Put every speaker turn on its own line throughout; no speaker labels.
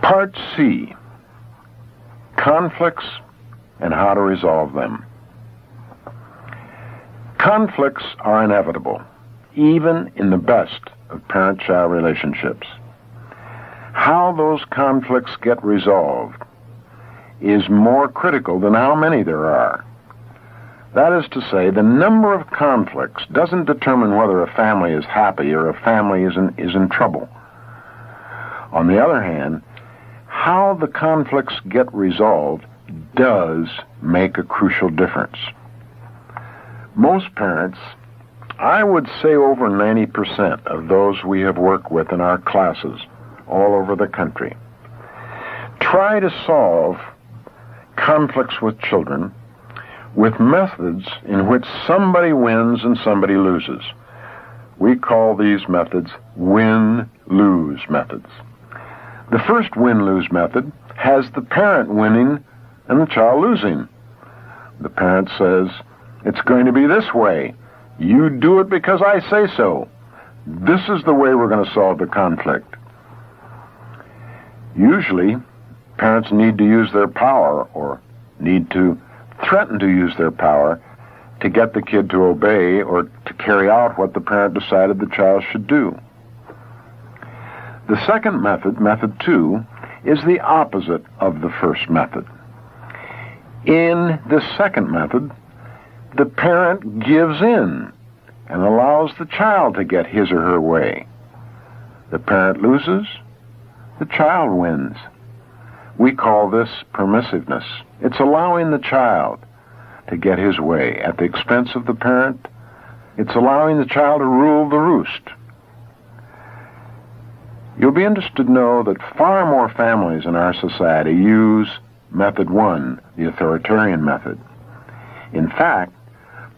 Part C, conflicts and how to resolve them. Conflicts are inevitable, even in the best of parent-child relationships. How those conflicts get resolved is more critical than how many there are. That is to say, the number of conflicts doesn't determine whether a family is happy or a family is in trouble. On the other hand, how the conflicts get resolved does make a crucial difference. Most parents, I would say over 90% of those we have worked with in our classes all over the country, try to solve conflicts with children with methods in which somebody wins and somebody loses. We call these methods win-lose methods. The first win-lose method has the parent winning and the child losing. The parent says, "It's going to be this way. You do it because I say so. This is the way we're going to solve the conflict." Usually, parents need to use their power or need to threaten to use their power to get the kid to obey or to carry out what the parent decided the child should do. The second method, method 2, is the opposite of the first method. In the second method, the parent gives in and allows the child to get his or her way. The parent loses, the child wins. We call this permissiveness. It's allowing the child to get his way at the expense of the parent. It's allowing the child to rule the roost. You'll be interested to know that far more families in our society use method 1, the authoritarian method. In fact,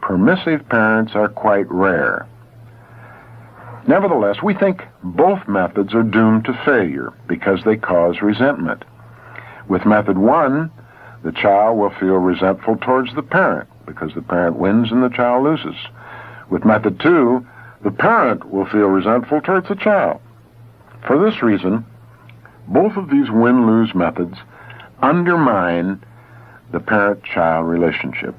permissive parents are quite rare. Nevertheless, we think both methods are doomed to failure because they cause resentment. With method 1, the child will feel resentful towards the parent because the parent wins and the child loses. With method 2, the parent will feel resentful towards the child. For this reason, both of these win-lose methods undermine the parent-child relationship.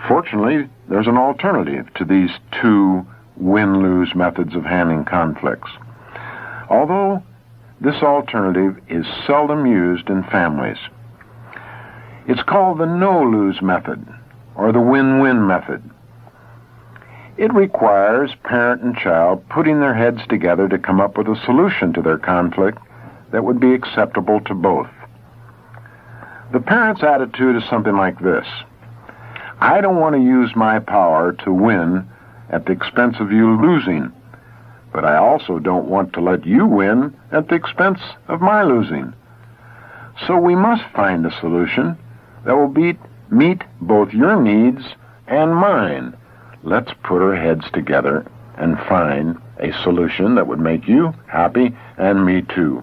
Fortunately, there's an alternative to these two win-lose methods of handling conflicts. Although this alternative is seldom used in families. It's called the no-lose method, or the win-win method. It requires parent and child putting their heads together to come up with a solution to their conflict that would be acceptable to both. The parent's attitude is something like this: I don't want to use my power to win at the expense of you losing, but I also don't want to let you win at the expense of my losing. So we must find a solution that will meet both your needs and mine. Let's put our heads together and find a solution that would make you happy and me too.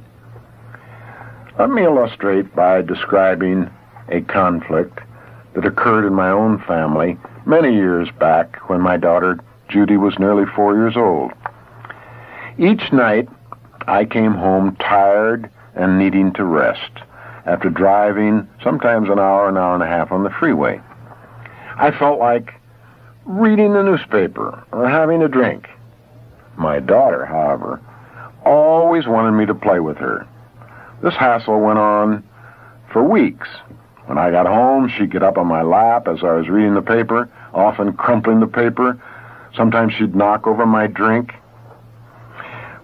Let me illustrate by describing a conflict that occurred in my own family many years back when my daughter Judy was nearly 4 years old. Each night, I came home tired and needing to rest after driving sometimes an hour and a half on the freeway. I felt like reading the newspaper or having a drink. My daughter, however, always wanted me to play with her. This hassle went on for weeks. When I got home, she'd get up on my lap as I was reading the paper, often crumpling the paper. Sometimes she'd knock over my drink.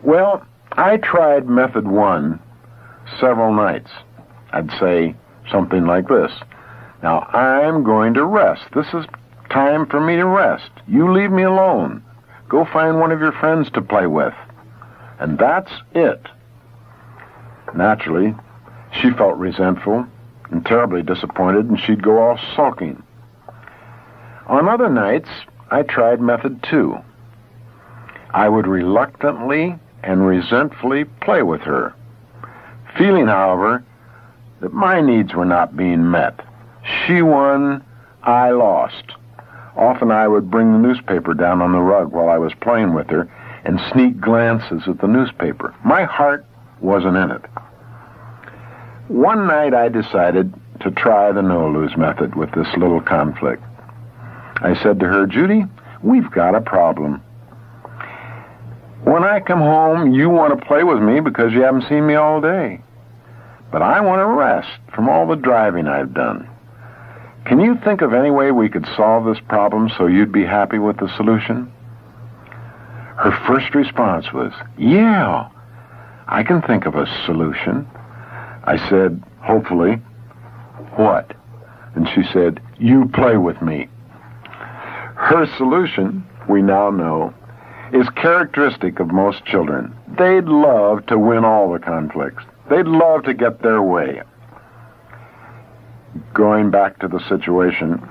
Well, I tried method 1 several nights. I'd say something like this: "Now, I'm going to rest. This is time for me to rest. You leave me alone. Go find one of your friends to play with." And that's it. Naturally, she felt resentful and terribly disappointed, and she'd go off sulking. On other nights, I tried method 2. I would reluctantly and resentfully play with her, feeling, however, that my needs were not being met. She won, I lost. Often I would bring the newspaper down on the rug while I was playing with her and sneak glances at the newspaper. My heart wasn't in it. One night I decided to try the no-lose method with this little conflict. I said to her, Judy, we've got a problem. When I come home, you want to play with me because you haven't seen me all day. But I want to rest from all the driving I've done. Can you think of any way we could solve this problem so you'd be happy with the solution? Her first response was, yeah, I can think of a solution. I said, hopefully, what? And she said, you play with me. Her solution, we now know, is characteristic of most children. They'd love to win all the conflicts. They'd love to get their way. Going back to the situation,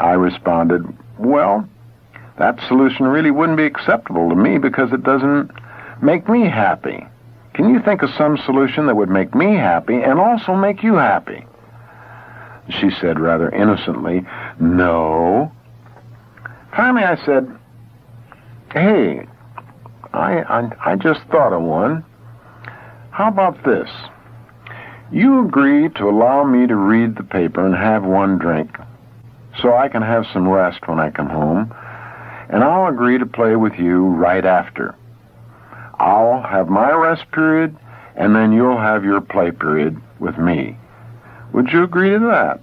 I responded, well, that solution really wouldn't be acceptable to me because it doesn't make me happy. Can you think of some solution that would make me happy and also make you happy? She said rather innocently, no. Finally, I said, hey, I just thought of one. How about this? You agree to allow me to read the paper and have one drink so I can have some rest when I come home, and I'll agree to play with you right after. I'll have my rest period, and then you'll have your play period with me. Would you agree to that?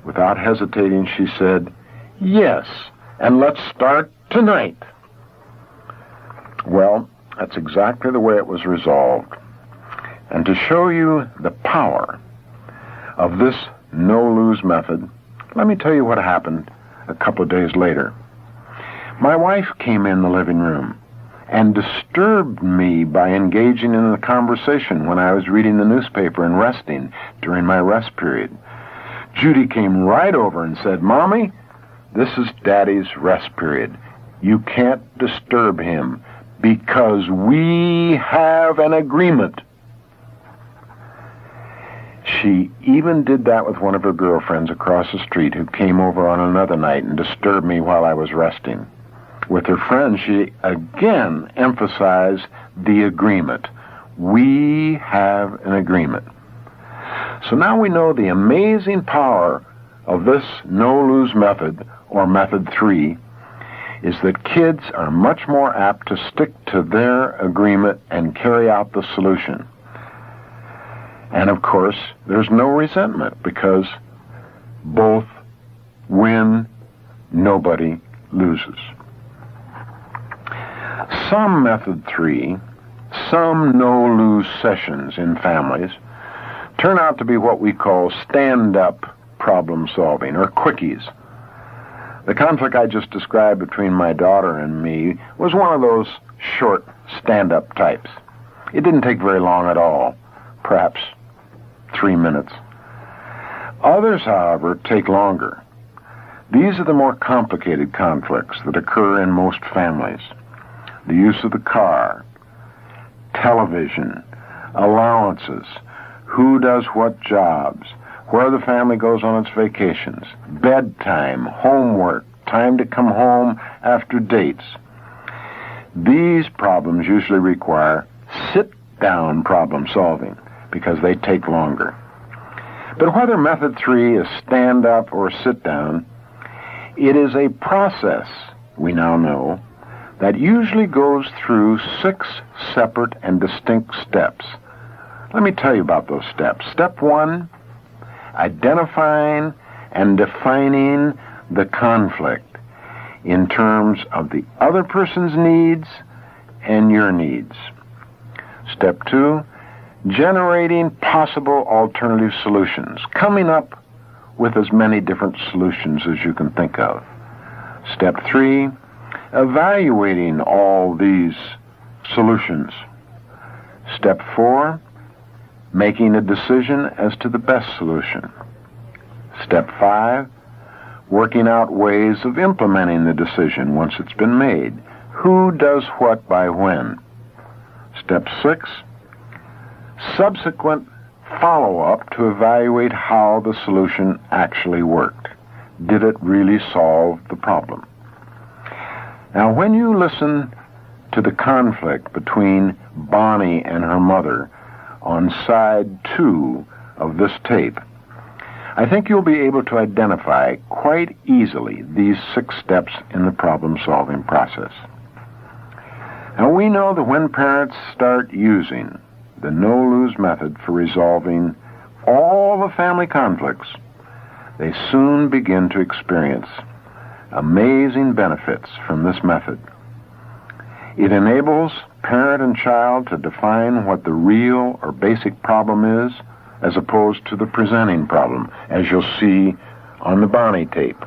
Without hesitating, she said, yes, and let's start tonight. Well, that's exactly the way it was resolved. And to show you the power of this no-lose method, let me tell you what happened a couple of days later. My wife came in the living room and disturbed me by engaging in a conversation when I was reading the newspaper and resting during my rest period. Judy came right over and said, Mommy, this is Daddy's rest period. You can't disturb him because we have an agreement. She even did that with one of her girlfriends across the street who came over on another night and disturbed me while I was resting. With her friend, she again emphasized the agreement. We have an agreement. So now we know the amazing power of this no-lose method, or method 3, is that kids are much more apt to stick to their agreement and carry out the solution. And of course, there's no resentment because both win, nobody loses. Some method 3, some no-lose sessions in families turn out to be what we call stand-up problem solving, or quickies. The conflict I just described between my daughter and me was one of those short stand-up types. It didn't take very long at all, perhaps 3 minutes. Others, however, take longer. These are the more complicated conflicts that occur in most families. The use of the car, television, allowances, who does what jobs, where the family goes on its vacations, bedtime, homework, time to come home after dates. These problems usually require sit-down problem solving because they take longer. But whether method 3 is stand-up or sit-down, it is a process, we now know, that usually goes through 6 separate and distinct steps. Let me tell you about those steps. Step 1, identifying and defining the conflict in terms of the other person's needs and your needs. Step 2, generating possible alternative solutions, coming up with as many different solutions as you can think of. Step 3, evaluating all these solutions. Step 4, making a decision as to the best solution. Step 5, working out ways of implementing the decision once it's been made. Who does what by when? Step 6, subsequent follow-up to evaluate how the solution actually worked. Did it really solve the problem? Now, when you listen to the conflict between Bonnie and her mother on side 2 of this tape, I think you'll be able to identify quite easily these 6 steps in the problem-solving process. Now, we know that when parents start using the no-lose method for resolving all the family conflicts, they soon begin to experience amazing benefits from this method. It enables parent and child to define what the real or basic problem is, as opposed to the presenting problem, as you'll see on the Bonnie tape.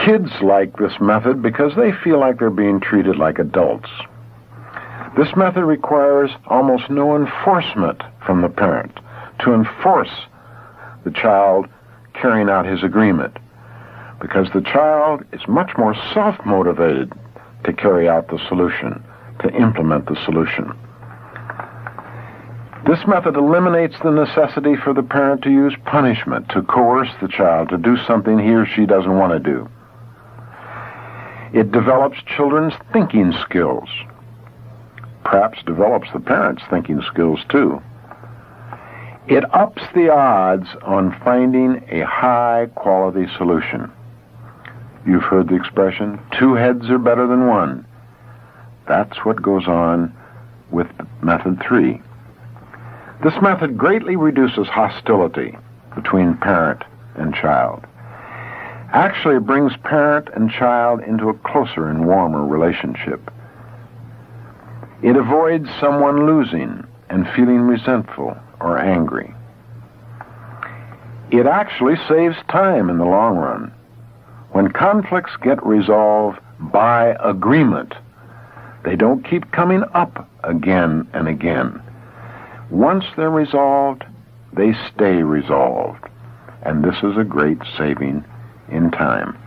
Kids like this method because they feel like they're being treated like adults. This method requires almost no enforcement from the parent to enforce the child carrying out his agreement, because the child is much more self-motivated to carry out the solution, to implement the solution. This method eliminates the necessity for the parent to use punishment to coerce the child to do something he or she doesn't want to do. It develops children's thinking skills, perhaps develops the parents' thinking skills too. It ups the odds on finding a high-quality solution. You've heard the expression, 2 heads are better than 1. That's what goes on with method 3. This method greatly reduces hostility between parent and child. Actually, it brings parent and child into a closer and warmer relationship. It avoids someone losing and feeling resentful or angry. It actually saves time in the long run. When conflicts get resolved by agreement, they don't keep coming up again and again. Once they're resolved, they stay resolved. And this is a great saving in time.